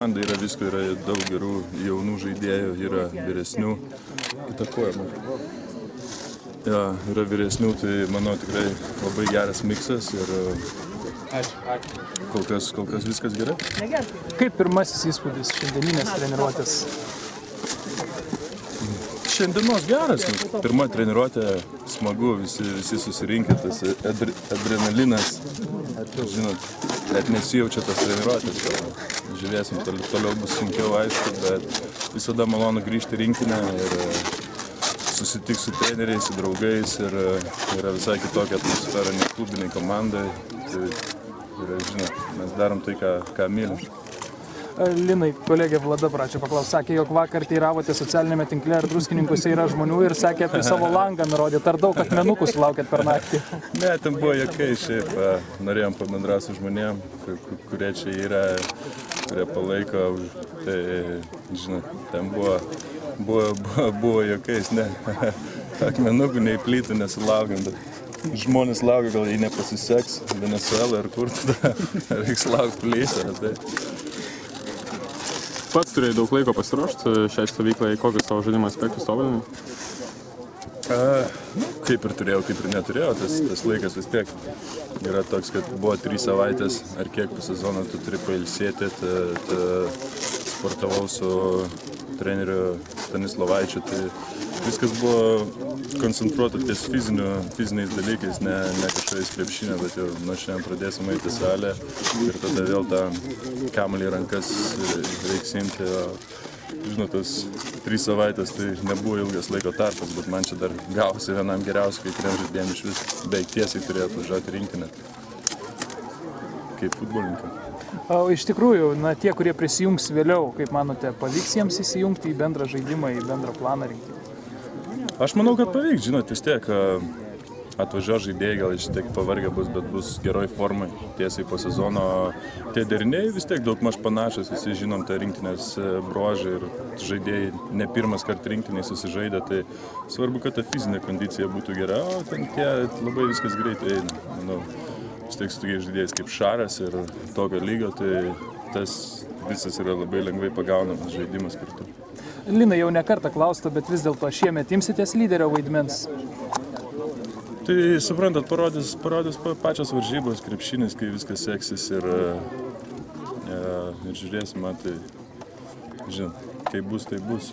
Komanda yra visko, yra daug gerų jaunų žaidėjų, yra vyresnių. Įtakojama. Ja, yra vyresnių, tai manau tikrai labai geras miksas ir kol kas viskas gerai. Kaip pirmasis įspūdis šiandieninės treniruotės? Šiandienos geras. Pirma treniruotė, smagu, visi susirinkę, tas adrenalinas. Žinot, net nesijaučia tas treniruotės. Žiūrėsim, toliau bus sunkiau, aišku, bet visada malonu grįžti į rinktinę ir susitikti su treneriais, su draugais ir yra visai kitokia atmosfera nei klubiniai komandai. Tai žinot, mes darom tai, ką mylim. Linai, kolegė Vlada prašė paklausyti, sakė, jog vakar teiravote socialinėme tinkle, ar Druskininkuose yra žmonių ir sakė, apie savo langą nurodėt, ar daug akmenukų sulaukėt per naktį? Ne, ten buvo jokai, šiaip norėjom pabendrauti su žmonėm, kurie čia yra, kurie palaiko, tai, žinot, ten buvo jokais, ne, akmenukų nei plytų nesulaukėm, bet žmonės laukia, gal jei nepasiseks, Venezuela ar kur, tada reiks laukti plytą, tai. Pats turėjai daug laiko pasiruošti šiai stovyklai, kokius savo žaidimo aspektus tobulinai? Kaip ir turėjau, kaip ir neturėjau, tas laikas vis tiek yra toks, kad buvo 3 savaitės ar kiek po sezono tu turi pailsėti, sportavau su treneriu Stanislovaičiu, tai viskas buvo koncentruota ties fiziniais dalykais, ne kažkokiais krepšinio, bet jau nuo šiandien pradėsim eiti į salę ir tada vėl tą kamuolį į rankas reiks imti. Žinot, tas 3 savaitės tai nebuvo ilgas laiko tarpas, bet man čia dar gavosi vienam geriausiu, kai kuriem žaidėjim iš vis beveik tiesiai turėtų žaisti rinktinę kaip futbolininkai. O iš tikrųjų, tie, kurie prisijungs vėliau, kaip manote, pavyks jiems įsijungti į bendrą žaidimą, į bendrą planą rinktinį? Aš manau, kad pavyks, žinot, vis tiek atvažiuos žaidėjai, gal iš tiek pavargę bus, bet bus geroj formai tiesiai po sezono. Tie deriniai vis tiek daugmaž panašus, visi žinom tą rinktinės bruožą ir žaidėjai ne pirmas kart rinktinėje susižaidė, tai svarbu, kad ta fizinė kondicija būtų gera, o ten tie labai viskas greitai eina. Manau, vis tiek su tokiais žaidėjais kaip Šaras ir tokio lygio, tai tas visas yra labai lengvai pagaunamas žaidimas kartu. Lina jau ne kartą klausta, bet vis dėlto šiemet imsitės lyderio vaidmens? Tai suprantat, parodys pačios varžybos, krepšinis, kai viskas seksis ir žiūrėsim, tai žinot, kai bus, tai bus.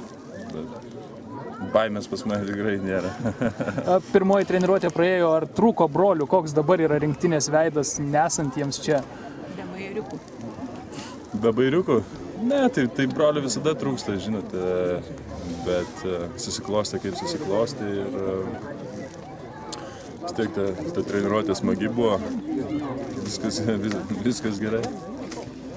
Bet baimės pas mane tikrai nėra. Pirmoji treniruotė praėjo, ar trūko brolių, koks dabar yra rinktinės veidas nesant jiems čia? Be bairiukų? Ne, tai brolių visada trūksta, žinot, bet susiklostė kaip susiklostė ir vis tiek ta treniruotė smagi buvo, viskas gerai.